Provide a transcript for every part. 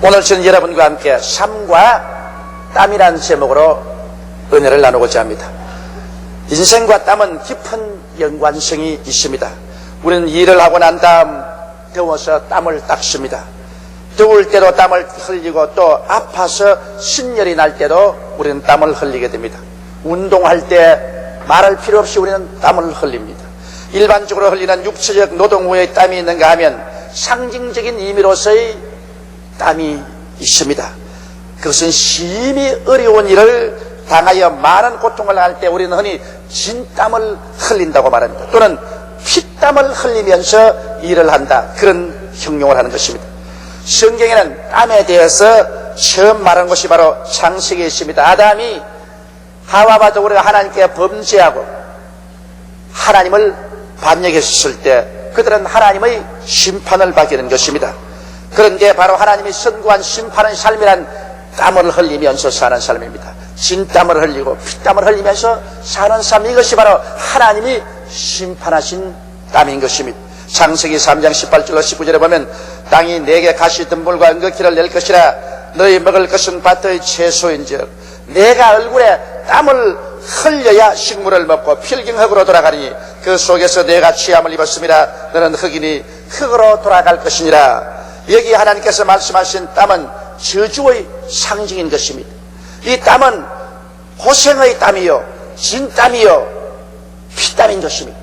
오늘 저는 여러분과 함께 삶과 땀이라는 제목으로 은혜를 나누고자 합니다. 인생과 땀은 깊은 연관성이 있습니다. 우리는 일을 하고 난 다음 더워서 땀을 닦습니다. 더울 때도 땀을 흘리고 또 아파서 신열이 날 때도 우리는 땀을 흘리게 됩니다. 운동할 때 말할 필요 없이 우리는 땀을 흘립니다. 일반적으로 흘리는 육체적 노동 후에 땀이 있는가 하면 상징적인 의미로서의 땀이 있습니다. 그것은 심히 어려운 일을 당하여 많은 고통을 당할 때 우리는 흔히 진땀을 흘린다고 말합니다. 또는 피땀을 흘리면서 일을 한다, 그런 형용을 하는 것입니다. 성경에는 땀에 대해서 처음 말한 것이 바로 창세기에 있습니다. 아담이 하와와 더불어 하나님께 범죄하고 하나님을 반역했을 때 그들은 하나님의 심판을 받게 된 것입니다. 그런데 바로 하나님이 선고한 심판의 삶이란 땀을 흘리면서 사는 삶입니다. 진땀을 흘리고 피땀을 흘리면서 사는 삶, 이것이 바로 하나님이 심판하신 땀인 것입니다. 창세기 3장 18절로 19절에 보면 땅이 내게 가시덤불과 은거키를 낼 것이라 너희 먹을 것은 밭의 채소인즉 내가 얼굴에 땀을 흘려야 식물을 먹고 필경흙으로 돌아가니 그 속에서 내가 취함을 입었습니다. 너는 흙이니 흙으로 돌아갈 것이니라. 여기 하나님께서 말씀하신 땀은 저주의 상징인 것입니다. 이 땀은 고생의 땀이요, 진땀이요, 피땀인 것입니다.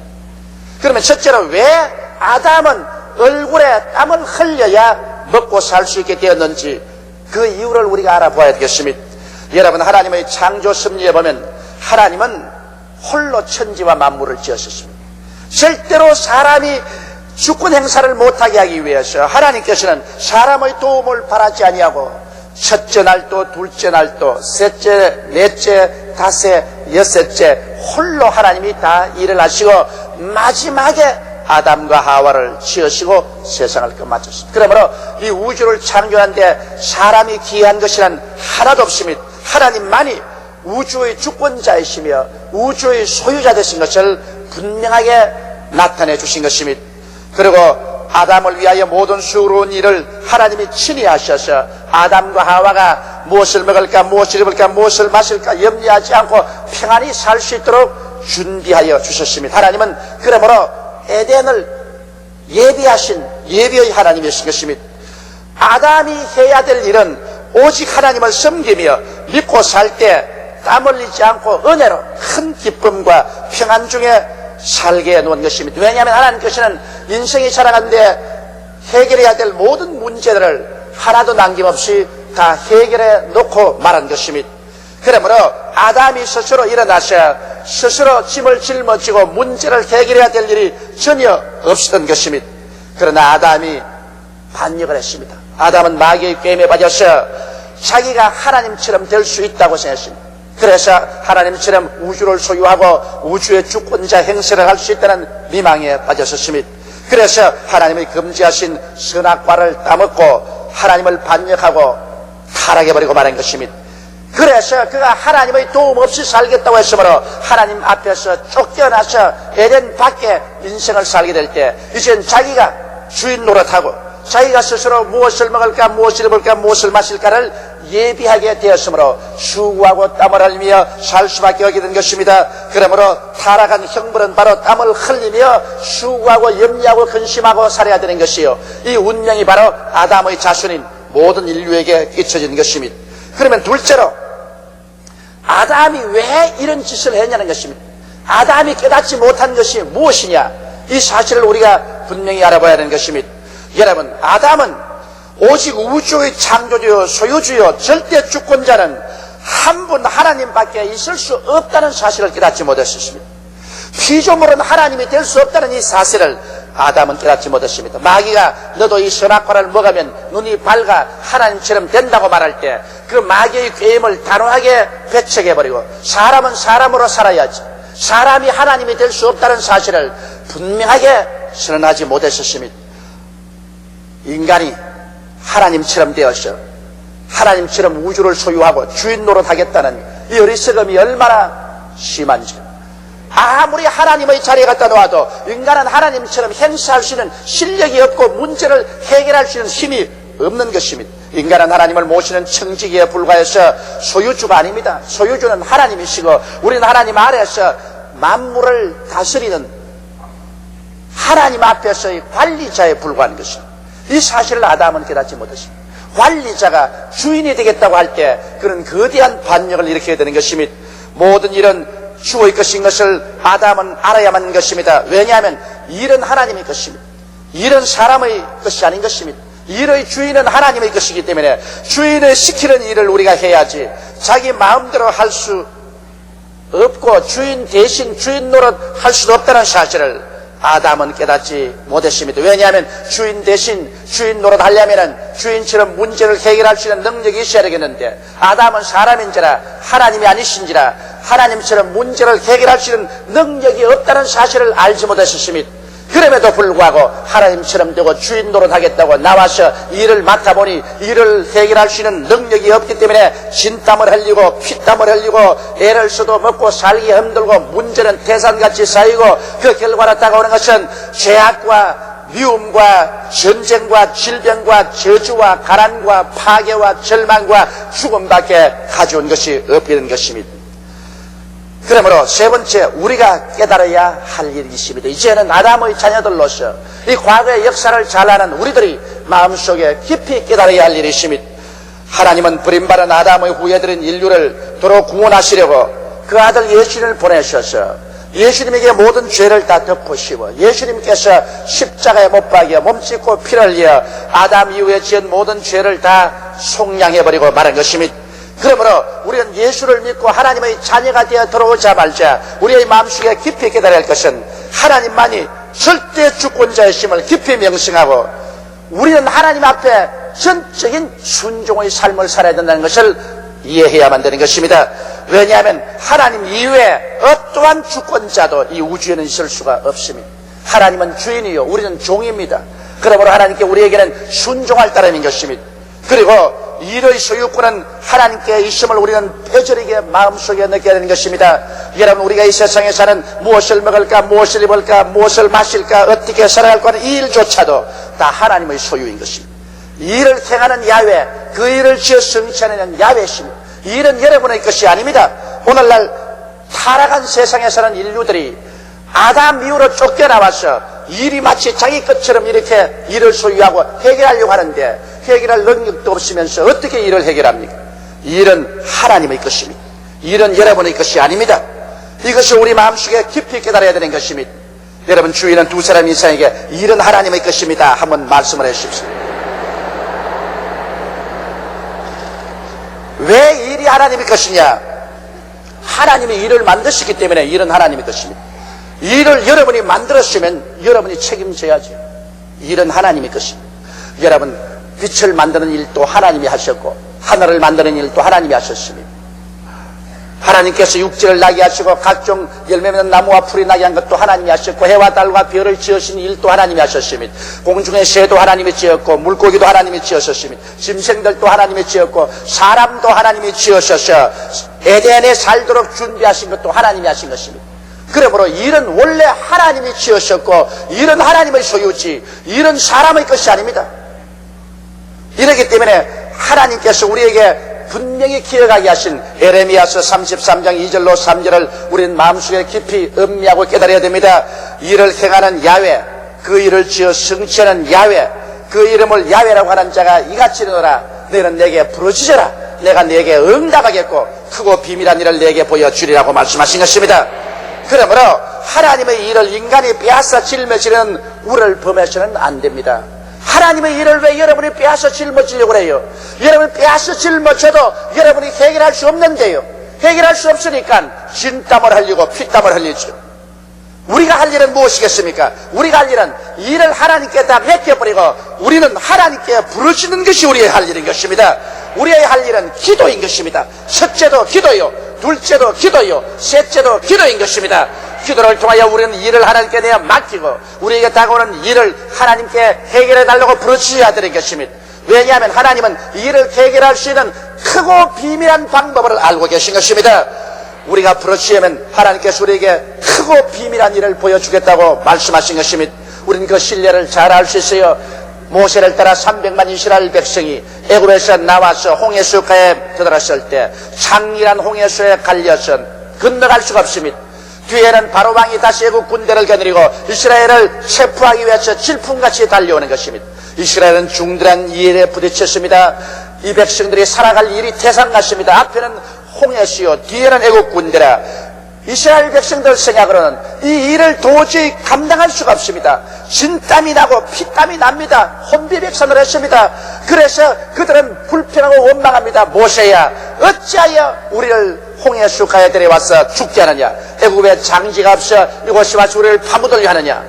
그러면 첫째로 왜 아담은 얼굴에 땀을 흘려야 먹고 살 수 있게 되었는지 그 이유를 우리가 알아봐야 되겠습니다. 여러분, 하나님의 창조 섭리에 보면 하나님은 홀로 천지와 만물을 지으셨습니다. 절대로 사람이 주권 행사를 못하게 하기 위해서 하나님께서는 사람의 도움을 바라지 아니하고 첫째 날도 둘째 날도 셋째 넷째 다섯 여섯째 홀로 하나님이 다 일을 하시고 마지막에 아담과 하와를 지으시고 세상을 끝마쳤습니다. 그러므로 이 우주를 창조하는데 사람이 기여한 것이란 하나도 없습니다. 하나님만이 우주의 주권자이시며 우주의 소유자 되신 것을 분명하게 나타내 주신 것입니다. 그리고 아담을 위하여 모든 수고로운 일을 하나님이 친히 하셔서 아담과 하와가 무엇을 먹을까, 무엇을 입을까, 무엇을 마실까 염려하지 않고 평안히 살 수 있도록 준비하여 주셨습니다. 하나님은 그러므로 에덴을 예비하신 예비의 하나님이신 것입니다. 아담이 해야 될 일은 오직 하나님을 섬기며 믿고 살 때 땀 흘리지 않고 은혜로 큰 기쁨과 평안 중에 살게 해놓은 것입니다. 왜냐하면 하나님께서는 인생이 살아가는데 해결해야 될 모든 문제들을 하나도 남김없이 다 해결해 놓고 말한 것입니다. 그러므로 아담이 스스로 일어나서 스스로 짐을 짊어지고 문제를 해결해야 될 일이 전혀 없었던 것입니다. 그러나 아담이 반역을 했습니다. 아담은 마귀의 꾀임에 빠져서 자기가 하나님처럼 될 수 있다고 생각했습니다. 그래서 하나님처럼 우주를 소유하고 우주의 주권자 행세를 할 수 있다는 미망에 빠졌습니다. 그래서 하나님이 금지하신 선악과를 따먹고 하나님을 반역하고 타락해버리고 말한 것입니다. 그래서 그가 하나님의 도움 없이 살겠다고 했으므로 하나님 앞에서 쫓겨나서 에덴 밖에 인생을 살게 될 때 이젠 자기가 주인 노릇하고 자기가 스스로 무엇을 먹을까, 무엇을 입을까, 무엇을 마실까를 예비하게 되었으므로 수고하고 땀을 흘리며 살 수밖에 없게 된 것입니다. 그러므로 타락한 형벌은 바로 땀을 흘리며 수고하고 염려하고 근심하고 살아야 되는 것이요, 이 운명이 바로 아담의 자손인 모든 인류에게 끼쳐진 것입니다. 그러면 둘째로 아담이 왜 이런 짓을 했냐는 것입니다. 아담이 깨닫지 못한 것이 무엇이냐, 이 사실을 우리가 분명히 알아봐야 하는 것입니다. 여러분, 아담은 오직 우주의 창조주요 소유주요 절대 주권자는 한 분 하나님밖에 있을 수 없다는 사실을 깨닫지 못했습니다. 피조물은 하나님이 될 수 없다는 이 사실을 아담은 깨닫지 못했습니다. 마귀가 너도 이 선악과를 먹으면 눈이 밝아 하나님처럼 된다고 말할 때 그 마귀의 꾀임을 단호하게 배척해버리고 사람은 사람으로 살아야지, 사람이 하나님이 될 수 없다는 사실을 분명하게 선언하지 못했습니다. 인간이 하나님처럼 되어서 하나님처럼 우주를 소유하고 주인 노릇하겠다는 이 어리석음이 얼마나 심한지, 아무리 하나님의 자리에 갖다 놓아도 인간은 하나님처럼 행사할 수 있는 실력이 없고 문제를 해결할 수 있는 힘이 없는 것입니다. 인간은 하나님을 모시는 청지기에 불과해서 소유주가 아닙니다. 소유주는 하나님이시고 우리는 하나님 아래에서 만물을 다스리는 하나님 앞에서의 관리자에 불과한 것입니다. 이 사실을 아담은 깨닫지 못했습니다. 관리자가 주인이 되겠다고 할 때 그는 거대한 반역을 일으켜야 되는 것입니다. 모든 일은 주의 것인 것을 아담은 알아야만 하는 것입니다. 왜냐하면 일은 하나님의 것입니다. 일은 사람의 것이 아닌 것입니다. 일의 주인은 하나님의 것이기 때문에 주인을 시키는 일을 우리가 해야지 자기 마음대로 할 수 없고 주인 대신 주인 노릇 할 수도 없다는 사실을 아담은 깨닫지 못했습니다. 왜냐하면 주인 대신 주인 노릇 하려면 주인처럼 문제를 해결할 수 있는 능력이 있어야 되겠는데 아담은 사람인지라 하나님이 아니신지라 하나님처럼 문제를 해결할 수 있는 능력이 없다는 사실을 알지 못했습니다. 그럼에도 불구하고 하나님처럼 되고 주인 노릇하겠다고 나와서 일을 맡아보니 일을 해결할 수 있는 능력이 없기 때문에 진땀을 흘리고 피땀을 흘리고 애를 써도 먹고 살기 힘들고 문제는 태산같이 쌓이고 그 결과로 다가오는 것은 죄악과 미움과 전쟁과 질병과 저주와 가난과 파괴와 절망과 죽음밖에 가져온 것이 없게 된 것입니다. 그러므로 세 번째 우리가 깨달아야 할 일이 있습니다. 이제는 아담의 자녀들로서 이 과거의 역사를 잘 아는 우리들이 마음속에 깊이 깨달아야 할 일이 있습니다. 하나님은 버림받은 아담의 후예들인 인류를 도로 구원하시려고 그 아들 예수님을 보내셔서 예수님에게 모든 죄를 다 덮으시고 예수님께서 십자가에 못 박여 몸짓고 피를 흘려 아담 이후에 지은 모든 죄를 다 속량해버리고 말한 것입니다. 그러므로 우리는 예수를 믿고 하나님의 자녀가 되어 들어오자마자 우리의 마음속에 깊이 깨달아야 할 것은 하나님만이 절대 주권자이심을 깊이 명심하고 우리는 하나님 앞에 전적인 순종의 삶을 살아야 된다는 것을 이해해야만 되는 것입니다. 왜냐하면 하나님 이외에 어떠한 주권자도 이 우주에는 있을 수가 없습니다. 하나님은 주인이요 우리는 종입니다. 그러므로 하나님께 우리에게는 순종할 따름인 것입니다. 그리고 일의 소유권은 하나님께 있음을 우리는 뼈저리게 마음속에 느껴야 되는 것입니다. 여러분 우리가 이 세상에 사는 무엇을 먹을까 무엇을 입을까 무엇을 마실까 어떻게 살아갈까 하는 이 일조차도 다 하나님의 소유인 것입니다. 일을 행하는 야훼 그 일을 지어 성취하는 야훼십니다. 일은 여러분의 것이 아닙니다. 오늘날 타락한 세상에 사는 인류들이 아담 이후로 쫓겨나와서 일이 마치 자기 것처럼 이렇게 일을 소유하고 해결하려고 하는데 해결할 능력도 없으면서 어떻게 일을 해결합니까? 일은 하나님의 것입니다. 일은 여러분의 것이 아닙니다. 이것을 우리 마음속에 깊이 깨달아야 되는 것입니다. 여러분 주위는 두 사람 이상에게 일은 하나님의 것입니다 한번 말씀을 해주십시오. 왜 일이 하나님의 것이냐? 하나님이 일을 만드시기 때문에 일은 하나님의 것입니다. 일을 여러분이 만들었으면 여러분이 책임져야죠. 일은 하나님의 것입니다. 여러분 빛을 만드는 일도 하나님이 하셨고 하늘을 만드는 일도 하나님이 하셨습니다. 하나님께서 육지를 나게 하시고 각종 열매 맺는 나무와 풀이 나게 한 것도 하나님이 하셨고 해와 달과 별을 지으신 일도 하나님이 하셨습니다. 공중의 새도 하나님이 지었고 물고기도 하나님이 지으셨습니다. 짐승들도 하나님이 지었고 사람도 하나님이 지으셔서 에덴에 살도록 준비하신 것도 하나님이 하신 것입니다. 그러므로 일은 원래 하나님이 지으셨고 일은 하나님의 소유지 일은 사람의 것이 아닙니다. 이렇기 때문에 하나님께서 우리에게 분명히 기억하게 하신 에레미야서 33장 2절로 3절을 우리는 마음속에 깊이 음미하고 깨달아야 됩니다. 일을 행하는 야훼 그 일을 지어 성취하는 야훼 그 이름을 야훼라고 하는 자가 이같이 이르노라 너는 내게 부르짖어라 내가 내게 응답하겠고 크고 비밀한 일을 내게 보여주리라고 말씀하신 것입니다. 그러므로 하나님의 일을 인간이 빼앗아 짊어지는 우를 범해서는 안 됩니다. 하나님의 일을 왜 여러분이 빼앗아 짊어지려고 해요? 여러분이 빼앗아 짊어져도 여러분이 해결할 수 없는데요. 해결할 수 없으니까 진땀을 흘리고 피땀을 흘리죠. 우리가 할 일은 무엇이겠습니까? 우리가 할 일은 일을 하나님께 다 맡겨버리고 우리는 하나님께 부르짖는 것이 우리의 할 일인 것입니다. 우리의 할 일은 기도인 것입니다. 첫째도 기도요, 둘째도 기도요, 셋째도 기도인 것입니다. 기도를 통하여 우리는 일을 하나님께 내어 맡기고 우리에게 다가오는 일을 하나님께 해결해달라고 부르짖어야 되는 것입니다. 왜냐하면 하나님은 일을 해결할 수 있는 크고 비밀한 방법을 알고 계신 것입니다. 우리가 부르짖으면 하나님께서 우리에게 크고 비밀한 일을 보여주겠다고 말씀하신 것입니다. 우리는 그 신뢰를 잘 알 수 있어요. 모세를 따라 300만 이스라엘 백성이 애굽에서 나와서 홍해수가에 들어갔을 때 장렬한 홍해수에 갈려서 건너갈 수가 없습니다. 뒤에는 바로 왕이 다시 애굽 군대를 거느리고 이스라엘을 체포하기 위해서 질풍같이 달려오는 것입니다. 이스라엘은 중대한 일에 부딪혔습니다. 이 백성들이 살아갈 일이 태산 같습니다. 앞에는 홍해수요, 뒤에는 애굽 군대라. 이스라엘 백성들 생각으로는 이 일을 도저히 감당할 수가 없습니다. 진땀이 나고 피땀이 납니다. 혼비백산을 했습니다. 그래서 그들은 불평하고 원망합니다. 모세야, 어찌하여 우리를 홍해수가에 데려와서 죽게 하느냐? 애굽에 장지가 없어 이곳에 와서 우리를 파묻으려 하느냐?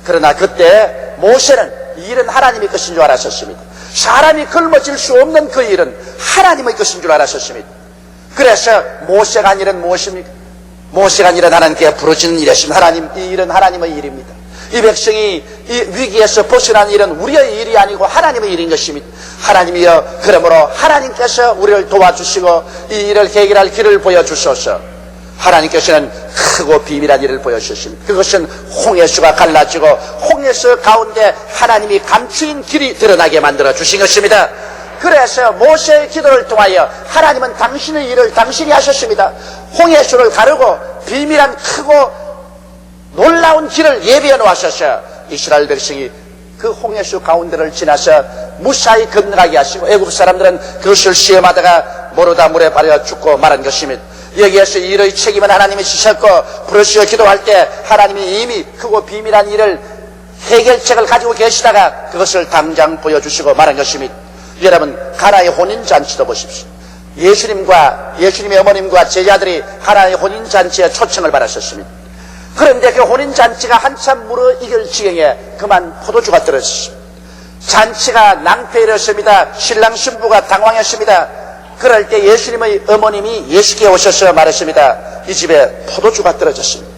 그러나 그때 모세는 이 일은 하나님의 것인 줄 알았었습니다. 사람이 걸머질 수 없는 그 일은 하나님의 것인 줄 알았었습니다. 그래서 모세가 한 일은 무엇입니까? 모세가 한 일은 하나님께 부르짖는 일이었습니다. 이 일은 하나님의 일입니다. 이 백성이 이 위기에서 벗어난 일은 우리의 일이 아니고 하나님의 일인 것입니다. 하나님이여, 그러므로 하나님께서 우리를 도와주시고 이 일을 해결할 길을 보여주소서. 하나님께서는 크고 비밀한 일을 보여주셨습니다. 그것은 홍해수가 갈라지고 홍해수 가운데 하나님이 감추인 길이 드러나게 만들어 주신 것입니다. 그래서 모세의 기도를 통하여 하나님은 당신의 일을 당신이 하셨습니다. 홍해수를 가르고 비밀한 크고 놀라운 길을 예비해 놓으셔서 이스라엘 백성이 그 홍해수 가운데를 지나서 무사히 건너가게 하시고 애굽 사람들은 그것을 시험하다가 모르다 물에 빠져 죽고 말한 것입니다. 여기에서 일의 책임은 하나님이 지셨고 부르시어 기도할 때 하나님이 이미 크고 비밀한 일을 해결책을 가지고 계시다가 그것을 당장 보여주시고 말한 것입니다. 여러분, 가나의 혼인잔치도 보십시오. 예수님의 어머님과 제자들이 가나의 혼인잔치에 초청을 받았었습니다. 그런데 그 혼인잔치가 한참 무르익을 지경에 그만 포도주가 떨어졌습니다. 잔치가 낭패에 이르렀습니다. 신랑 신부가 당황했습니다. 그럴 때 예수님의 어머님이 예수께 오셔서 말했습니다. 이 집에 포도주가 떨어졌습니다.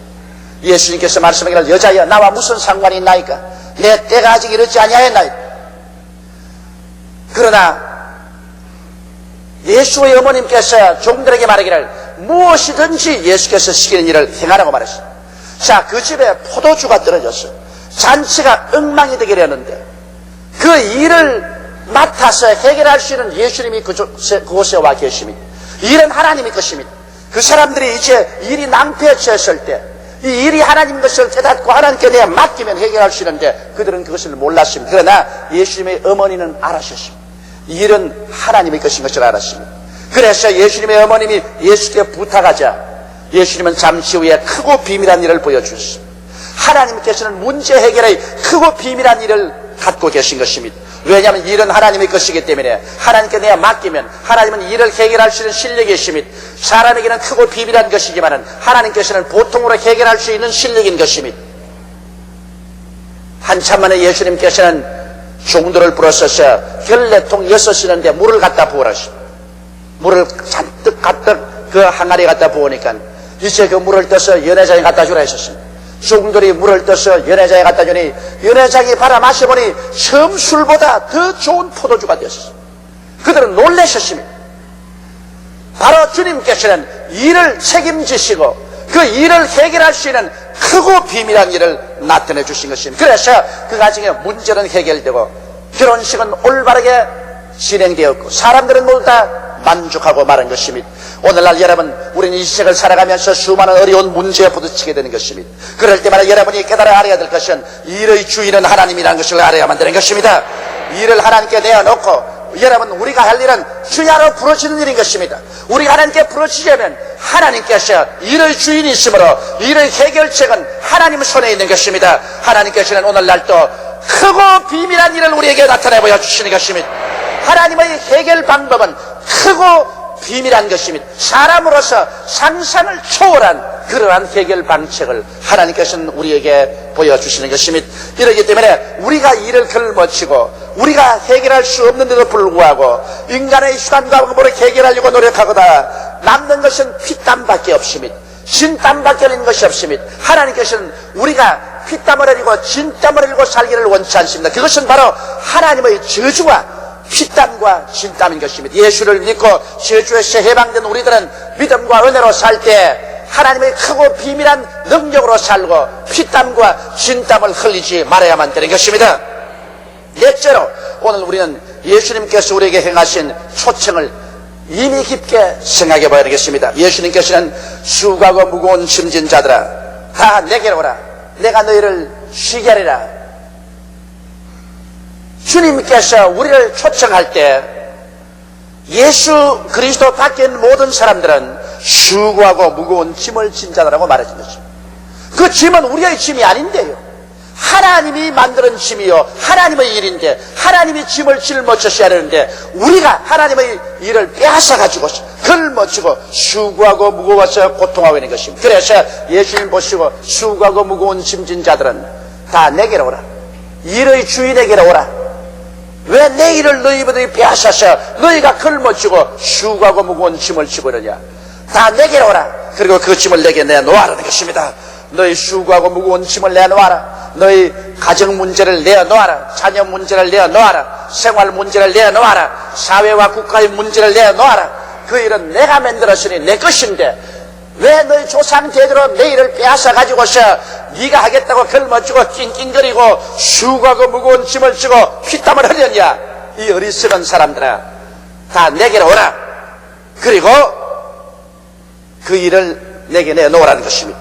예수님께서 말씀하기를 여자여, 나와 무슨 상관이 있나이까? 내 때가 아직 이르지 아니하였나이까? 그러나 예수의 어머님께서 종들에게 말하기를 무엇이든지 예수께서 시키는 일을 행하라고 말했습니다. 자, 그 집에 포도주가 떨어졌어요. 잔치가 엉망이 되게 되었는데 그 일을 맡아서 해결할 수 있는 예수님이 그곳에 와 계십니다. 일은 하나님의 것입니다. 그 사람들이 이제 일이 낭패에 처했을 때 이 일이 하나님 것을 깨닫고 하나님께 내가 맡기면 해결할 수 있는데 그들은 그것을 몰랐습니다. 그러나 예수님의 어머니는 알았습니다. 이 일은 하나님의 것인 것을 알았습니다. 그래서 예수님의 어머님이 예수께 부탁하자 예수님은 잠시 후에 크고 비밀한 일을 보여주셨습니다. 하나님께서는 문제 해결의 크고 비밀한 일을 갖고 계신 것입니다. 왜냐하면 일은 하나님의 것이기 때문에 하나님께 내가 맡기면 하나님은 일을 해결할 수 있는 실력이 있습니다. 사람에게는 크고 비밀한 것이지만 하나님께서는 보통으로 해결할 수 있는 실력인 것입니다. 한참 만에 예수님께서는 종들을 불러서서 결례통 6이는데 물을 갖다 부으라십니다. 물을 잔뜩 가득 그 항아리에 갖다 부으니까 이제 그 물을 떠서 연회장에 갖다 주라 했었습니다. 종들이 물을 떠서 연회장에 갖다 주니 연회장이 받아 마셔보니 처음 술보다 더 좋은 포도주가 되었습니다. 그들은 놀라셨습니다. 바로 주님께서는 일을 책임지시고 그 일을 해결할 수 있는 크고 비밀한 일을 나타내 주신 것입니다. 그래서 그 가정에 문제는 해결되고 결혼식은 올바르게 진행되었고 사람들은 모두 다 만족하고 말한 것입니다. 오늘날 여러분, 우리는 이 세상을 살아가면서 수많은 어려운 문제에 부딪히게 되는 것입니다. 그럴 때마다 여러분이 깨달아 알아야 될 것은 일의 주인은 하나님이라는 것을 알아야만 되는 것입니다. 일을 하나님께 내어놓고 여러분, 우리가 할 일은 주야로 부르짖는 일인 것입니다. 우리가 하나님께 부르짖으면 하나님께서 일의 주인이 있으므로 일의 해결책은 하나님 손에 있는 것입니다. 하나님께서는 오늘날 또 크고 비밀한 일을 우리에게 나타내 보여주시는 것입니다. 하나님의 해결 방법은 크고 비밀한 것입니다. 사람으로서 상상을 초월한 그러한 해결 방책을 하나님께서는 우리에게 보여주시는 것입니다. 이러기 때문에 우리가 일을 걸머치고 우리가 해결할 수 없는데도 불구하고 인간의 수단과 방법으로 해결하려고 노력하거나 남는 것은 피땀밖에 없습니다. 진땀밖에 없는 것이 없습니다. 하나님께서는 우리가 피땀을 흘리고 진땀을 흘리고 살기를 원치 않습니다. 그것은 바로 하나님의 저주와 피땀과 진땀인 것입니다. 예수를 믿고 저주에서 해방된 우리들은 믿음과 은혜로 살 때 하나님의 크고 비밀한 능력으로 살고 피땀과 진땀을 흘리지 말아야만 되는 것입니다. 넷째로 오늘 우리는 예수님께서 우리에게 행하신 초청을 이미 깊게 생각해 봐야 되겠습니다. 예수님께서는 수고하고 무거운 짐진 자들아 다 내게로 오라. 내가 너희를 쉬게 하리라. 주님께서 우리를 초청할 때 예수 그리스도 밖에 있는 모든 사람들은 수고하고 무거운 짐을 진 자라고 말해준 것입니다. 그 짐은 우리의 짐이 아닌데요, 하나님이 만드는 짐이요 하나님의 일인데 하나님이 짐을 짊어지셔야 되는데 우리가 하나님의 일을 빼앗아가지고 걸머지고 수고하고 무거워서 고통하고 있는 것입니다. 그래서 예수님 보시고 수고하고 무거운 짐진 자들은 다 내게로 오라. 일의 주인에게로 오라. 왜 내 일을 너희들이 빼앗아서 너희가 걸머지고 수고하고 무거운 짐을 지고 이러냐. 다 내게로 오라. 그리고 그 짐을 내게 내놓아라는 것입니다. 너희 수고하고 무거운 짐을 내놓아라. 너희 가정 문제를 내놓아라. 자녀 문제를 내놓아라. 생활 문제를 내놓아라. 사회와 국가의 문제를 내놓아라. 그 일은 내가 만들었으니 내 것인데 왜 너희 조상 대대로 내 일을 빼앗아가지고서 네가 하겠다고 걸머쥐고 낑낑거리고 수고하고 무거운 짐을 지고 피땀을 흘렸냐. 이 어리석은 사람들아 다 내게로 오라. 그리고 그 일을 내게 내놓으라는 것입니다.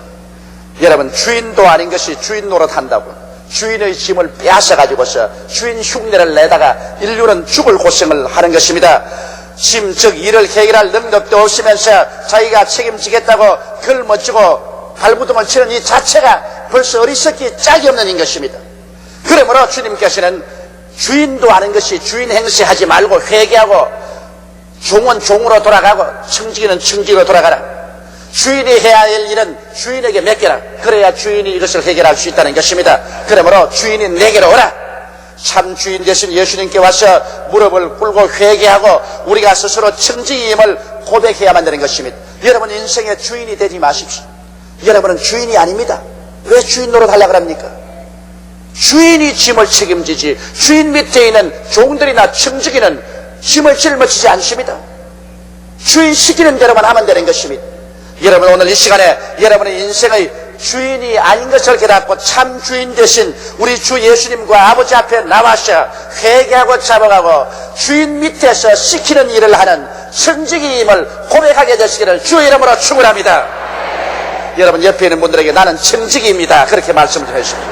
여러분, 주인도 아닌 것이 주인 노릇한다고 주인의 짐을 빼앗아가지고서 주인 흉내를 내다가 인류는 죽을 고생을 하는 것입니다. 짐, 즉 일을 해결할 능력도 없으면서 자기가 책임지겠다고 걸머쥐고 발부둥을 치는 이 자체가 벌써 어리석기 짝이 없는 것입니다. 그러므로 주님께서는 주인도 아닌 것이 주인 행세하지 말고 회개하고 종은 종으로 돌아가고 청지기는 청지기로 돌아가라. 주인이 해야 할 일은 주인에게 맡겨라. 그래야 주인이 이것을 해결할 수 있다는 것입니다. 그러므로 주인이 내게로 오라. 참 주인 되신 예수님께 와서 무릎을 꿇고 회개하고 우리가 스스로 청지임을 고백해야만 되는 것입니다. 여러분, 인생의 주인이 되지 마십시오. 여러분은 주인이 아닙니다. 왜 주인 노릇하려고 합니까? 주인이 짐을 책임지지 주인 밑에 있는 종들이나 청지기는 짐을 짊어지지 않습니다. 주인 시키는 대로만 하면 되는 것입니다. 여러분, 오늘 이 시간에 여러분의 인생의 주인이 아닌 것을 깨닫고 참 주인 되신 우리 주 예수님과 아버지 앞에 나와서 회개하고 잡아가고 주인 밑에서 시키는 일을 하는 청지기임을 고백하게 되시기를 주의 이름으로 축원합니다. 여러분, 옆에 있는 분들에게 나는 청지기입니다. 그렇게 말씀 좀 해주십시오.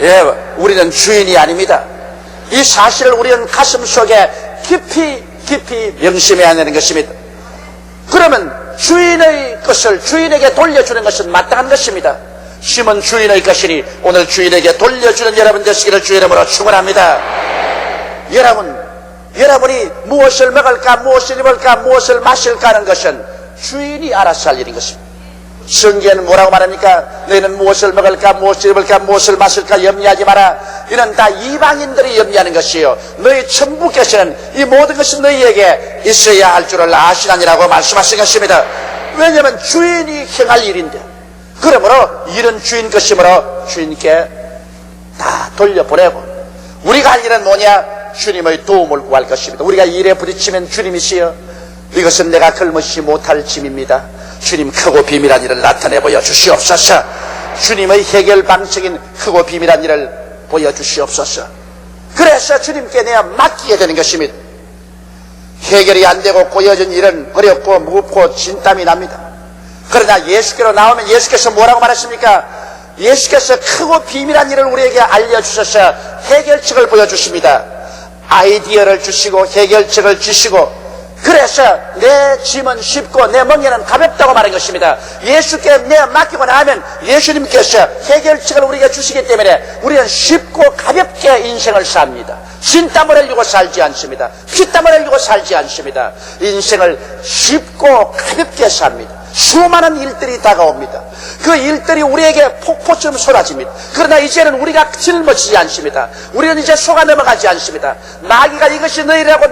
예, 우리는 주인이 아닙니다. 이 사실을 우리는 가슴 속에 깊이 명심해야 하는 것입니다. 그러면 주인의 것을 주인에게 돌려주는 것은 마땅한 것입니다. 심은 주인의 것이니 오늘 주인에게 돌려주는 여러분 되시기를 주의 이름으로 축원합니다. 여러분이 무엇을 먹을까, 무엇을 입을까, 무엇을 마실까 하는 것은 주인이 알아서 할 일인 것입니다. 성경에는 뭐라고 말합니까? 너희는 무엇을 먹을까, 무엇을 입을까, 무엇을 마실까 염려하지 마라. 이는 다 이방인들이 염려하는 것이요 너희 천부께서는 이 모든 것이 너희에게 있어야 할 줄을 아시나니라고 말씀하신 것입니다. 왜냐하면 주인이 행할 일인데, 그러므로 일은 주인 것이므로 주인께 다 돌려보내고 우리가 할 일은 뭐냐? 주님의 도움을 구할 것입니다. 우리가 일에 부딪히면 주님이시여 이것은 내가 걸머지지 못할 짐입니다. 주님, 크고 비밀한 일을 나타내 보여주시옵소서. 주님의 해결 방식인 크고 비밀한 일을 보여주시옵소서. 그래서 주님께 내가 맡기게 되는 것입니다. 해결이 안 되고 꼬여진 일은 어렵고 무겁고 진땀이 납니다. 그러나 예수께로 나오면 예수께서 뭐라고 말하십니까? 예수께서 크고 비밀한 일을 우리에게 알려주셔서 해결책을 보여주십니다. 아이디어를 주시고 해결책을 주시고, 그래서 내 짐은 쉽고 내 멍에는 가볍다고 말한 것입니다. 예수께 내가 맡기고 나면 예수님께서 해결책을 우리에게 주시기 때문에 우리는 쉽고 가볍게 인생을 삽니다. 진땀을 흘리고 살지 않습니다. 피땀을 흘리고 살지 않습니다. 인생을 쉽고 가볍게 삽니다. 수많은 일들이 다가옵니다. 그 일들이 우리에게 폭포처럼 쏟아집니다. 그러나 이제는 우리가 짊어지지 않습니다. 우리는 이제 속아 넘어가지 않습니다. 마귀가 이것이 너희라고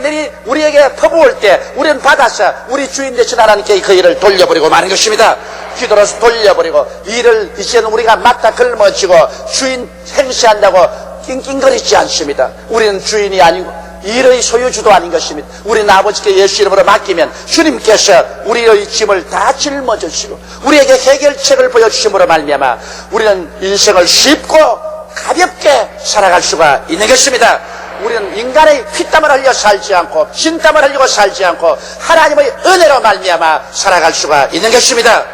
우리에게 퍼부을 때 우리는 받아서 우리 주인 되신 하나님께 그 일을 돌려버리고 마는 것입니다. 기도로서 돌려버리고 일을 이제는 우리가 맡아 걸머지고 주인 행세한다고 낑낑거리지 않습니다. 우리는 주인이 아니고 일의 소유주도 아닌 것입니다. 우리는 아버지께 예수 이름으로 맡기면 주님께서 우리의 짐을 다 짊어지시고 우리에게 해결책을 보여주심으로 말미암아 우리는 인생을 쉽고 가볍게 살아갈 수가 있는 것입니다. 우리는 인간의 피땀을 흘려 살지 않고 진땀을 흘리고 살지 않고 하나님의 은혜로 말미암아 살아갈 수가 있는 것입니다.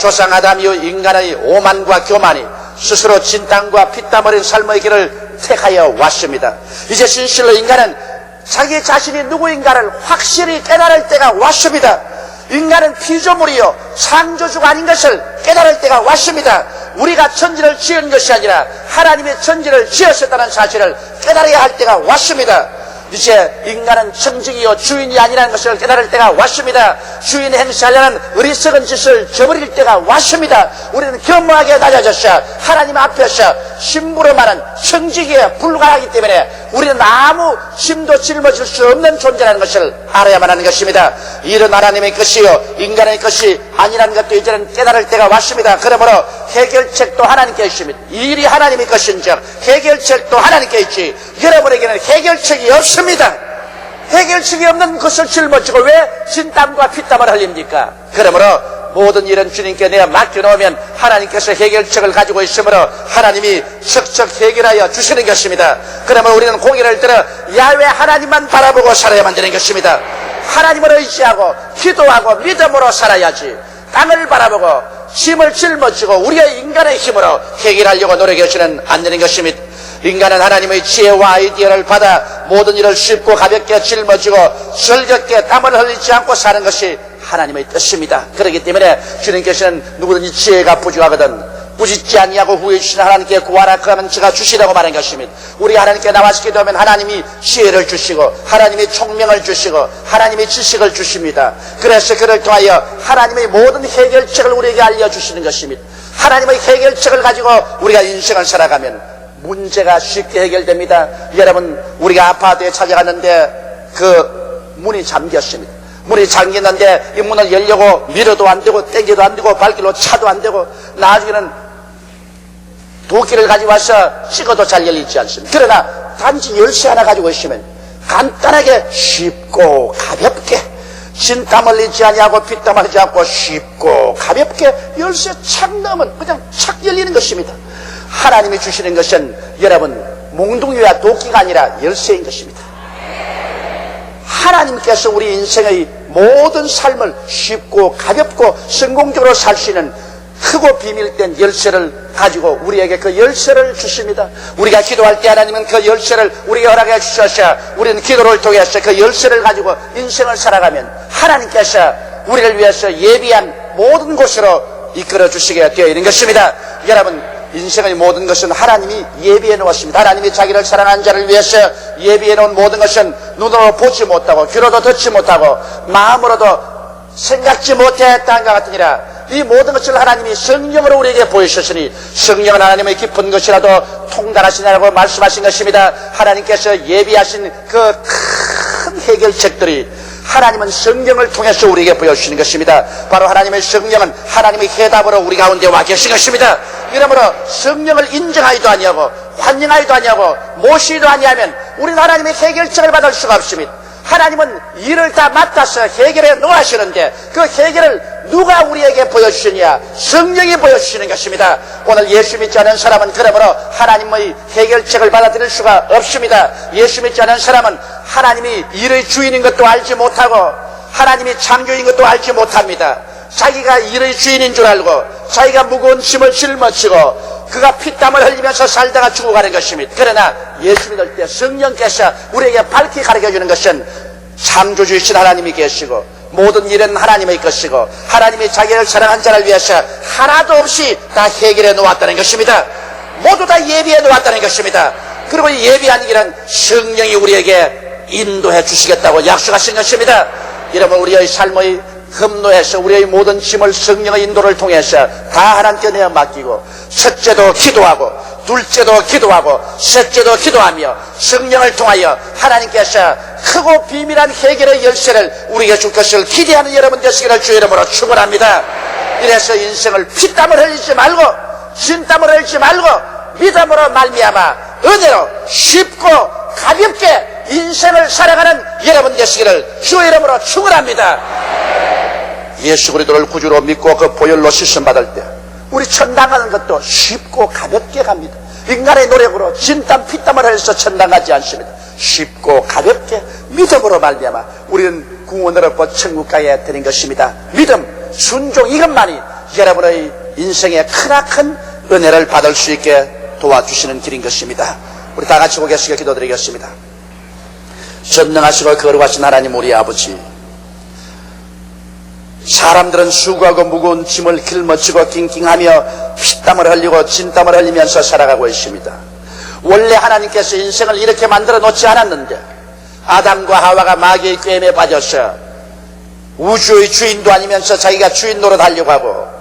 조상 아담 이후 인간의 오만과 교만이 스스로 진땀과 피땀 흘린 삶의 길을 택하여 왔습니다. 이제 진실로 인간은 자기 자신이 누구인가를 확실히 깨달을 때가 왔습니다. 인간은 피조물이요 창조주가 아닌 것을 깨달을 때가 왔습니다. 우리가 천지를 지은 것이 아니라 하나님의 천지를 지으셨다는 사실을 깨달아야 할 때가 왔습니다. 이제 인간은 청직이요 주인이 아니라는 것을 깨달을 때가 왔습니다. 주인이 행세하려는 어리석은 짓을 저버릴 때가 왔습니다. 우리는 겸허하게 낮아졌어 하나님 앞에서 심부름하는 청직에 불과하기 때문에 우리는 아무 짐도 짊어질 수 없는 존재라는 것을 알아야만 하는 것입니다. 이런 하나님의 것이요 인간의 것이 아니라는 것도 이제는 깨달을 때가 왔습니다. 그러므로 해결책도 하나님께 있습니다. 일이 하나님의 것인즉 해결책도 하나님께 있지 여러분에게는 해결책이 없습니다. 해결책이 없는 것을 짊어지고 왜 진땀과 피땀을 흘립니까? 그러므로 모든 일은 주님께 내가 맡겨놓으면 하나님께서 해결책을 가지고 있으므로 하나님이 척척 해결하여 주시는 것입니다. 그러면 우리는 고개를 들어 야훼 하나님만 바라보고 살아야만 되는 것입니다. 하나님을 의지하고 기도하고 믿음으로 살아야지 땅을 바라보고 짐을 짊어지고 우리의 인간의 힘으로 해결하려고 노력해서는 안 되는 것입니다. 인간은 하나님의 지혜와 아이디어를 받아 모든 일을 쉽고 가볍게 짊어지고 즐겁게 땀을 흘리지 않고 사는 것이 하나님의 뜻입니다. 그렇기 때문에 주님께서는 누구든지 지혜가 부족하거든 부짓지 아니하고 후에 주신 하나님께 구하라 그러면 제가 주시라고 말한 것입니다. 우리 하나님께 나와서 기도하면 하나님이 지혜를 주시고 하나님이 총명을 주시고 하나님이 지식을 주십니다. 그래서 그를 통하여 하나님의 모든 해결책을 우리에게 알려주시는 것입니다. 하나님의 해결책을 가지고 우리가 인생을 살아가면 문제가 쉽게 해결됩니다. 여러분 우리가 아파트에 찾아갔는데 그 문이 잠겼습니다. 문이 잠겼는데 이 문을 열려고 밀어도 안 되고 땡겨도 안 되고 발길로 차도 안 되고 나중에는 도끼를 가지고 와서 찍어도 잘 열리지 않습니다. 그러나 단지 열쇠 하나 가지고 있으면 간단하게 쉽고 가볍게 진땀 흘리지 아니하고 피땀 흘리지 않고 쉽고 가볍게 열쇠 착 넣으면 그냥 착 열리는 것입니다. 하나님이 주시는 것은 여러분 몽둥이와 도끼가 아니라 열쇠인 것입니다. 하나님께서 우리 인생의 모든 삶을 쉽고 가볍고 성공적으로 살 수 있는 크고 비밀된 열쇠를 가지고 우리에게 그 열쇠를 주십니다. 우리가 기도할 때 하나님은 그 열쇠를 우리에게 허락해 주셔서 우리는 기도를 통해서 그 열쇠를 가지고 인생을 살아가면 하나님께서 우리를 위해서 예비한 모든 곳으로 이끌어 주시게 되어 있는 것입니다. 여러분 인생의 모든 것은 하나님이 예비해 놓았습니다. 하나님이 자기를 사랑하는 자를 위해서 예비해 놓은 모든 것은 눈으로 보지 못하고 귀로도 듣지 못하고 마음으로도 생각지 못했다는 것 같으니라. 이 모든 것을 하나님이 성령으로 우리에게 보여주셨으니 성령은 하나님의 깊은 것이라도 통달하시냐고 말씀하신 것입니다. 하나님께서 예비하신 그 큰 해결책들이 하나님은 성령을 통해서 우리에게 보여주시는 것입니다. 바로 하나님의 성령은 하나님의 해답으로 우리 가운데 와 계신 것입니다. 그러므로 성령을 인정하지도 아니하고 환영하지도 아니하고 모시지도 아니하면 우리는 하나님의 해결책을 받을 수가 없습니다. 하나님은 일을 다 맡아서 해결해 놓으시는데 그 해결을 누가 우리에게 보여주시냐? 성령이 보여주시는 것입니다. 오늘 예수 믿지 않은 사람은 그러므로 하나님의 해결책을 받아들일 수가 없습니다. 예수 믿지 않은 사람은 하나님이 일의 주인인 것도 알지 못하고 하나님이 창조인 것도 알지 못합니다. 자기가 일의 주인인 줄 알고 자기가 무거운 짐을 짊어지고 그가 피땀을 흘리면서 살다가 죽어가는 것입니다. 그러나 예수 믿을 때 성령께서 우리에게 밝히 가르쳐주는 것은 창조주이신 하나님이 계시고 모든 일은 하나님의 것이고 하나님이 자기를 사랑한 자를 위해서 하나도 없이 다 해결해 놓았다는 것입니다. 모두 다 예비해 놓았다는 것입니다. 그리고 이 예비한 길은 성령이 우리에게 인도해 주시겠다고 약속하신 것입니다. 여러분 우리의 삶의 흠노에서 우리의 모든 짐을 성령의 인도를 통해서 다 하나님께 내어 맡기고 첫째도 기도하고 둘째도 기도하고 셋째도 기도하며 성령을 통하여 하나님께서 크고 비밀한 해결의 열쇠를 우리에게 줄 것을 기대하는 여러분 되시기를 주의 이름으로 축원합니다. 이래서 인생을 피땀을 흘리지 말고 진땀을 흘리지 말고 믿음으로 말미암아 은혜로 쉽고 가볍게 인생을 살아가는 여러분 되시기를 주의 이름으로 축원합니다. 예수 그리스도를 구주로 믿고 그 보혈로 씻음 받을 때 우리 천당 가는 것도 쉽고 가볍게 갑니다. 인간의 노력으로 진땀 피땀을 흘려서 천당 가지 않습니다. 쉽고 가볍게 믿음으로 말미암아 우리는 구원을 얻고 천국 가야 되는 것입니다. 믿음, 순종, 이것만이 여러분의 인생의 크나큰 은혜를 받을 수 있게 도와주시는 길인 것입니다. 우리 다 같이 고개숙여 기도드리겠습니다. 전능하시고 거룩하신 하나님 우리 아버지, 사람들은 수고하고 무거운 짐을 짊어지고 낑낑하며 피땀을 흘리고 진땀을 흘리면서 살아가고 있습니다. 원래 하나님께서 인생을 이렇게 만들어 놓지 않았는데 아담과 하와가 마귀의 꾀임에 빠져서 우주의 주인도 아니면서 자기가 주인 노릇하려고 하고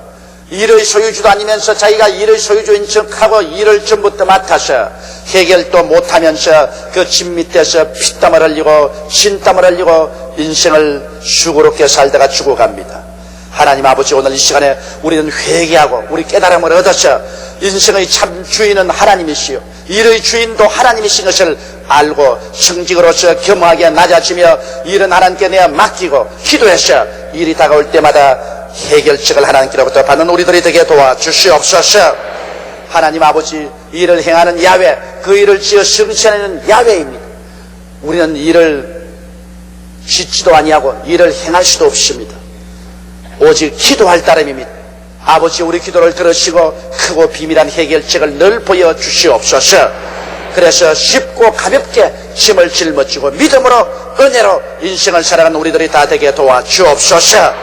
일의 소유주도 아니면서 자기가 일의 소유주인 척하고 일을 전부터 맡아서 해결도 못하면서 그 짐 밑에서 피땀을 흘리고 진땀을 흘리고 인생을 수고롭게 살다가 죽어갑니다. 하나님 아버지, 오늘 이 시간에 우리는 회개하고 우리 깨달음을 얻어서 인생의 참 주인은 하나님이시요 일의 주인도 하나님이신 것을 알고 청직으로서 겸허하게 낮아지며 일은 하나님께 내어 맡기고 기도해서 일이 다가올 때마다 해결책을 하나님께로부터 받는 우리들이 되게 도와주시옵소서. 하나님 아버지, 일을 행하는 야훼, 그 일을 지어 성취하는 야훼입니다. 우리는 일을 짓지도 아니하고 일을 행할 수도 없습니다. 오직 기도할 따름입니다. 아버지, 우리 기도를 들으시고 크고 비밀한 해결책을 늘 보여주시옵소서. 그래서 쉽고 가볍게 짐을 짊어지고 믿음으로 은혜로 인생을 살아가는 우리들이 다 되게 도와주옵소서.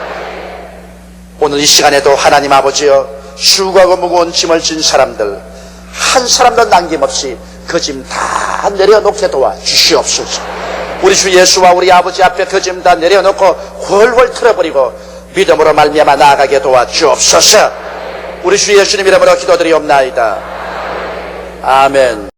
오늘 이 시간에도 하나님 아버지여, 수고하고 무거운 짐을 진 사람들 한 사람도 남김없이 그 짐 다 내려놓게 도와주시옵소서. 우리 주 예수와 우리 아버지 앞에 그 짐 다 내려놓고 훨훨 틀어버리고 믿음으로 말미암아 나아가게 도와주옵소서. 우리 주 예수님 이름으로 기도드리옵나이다. 아멘.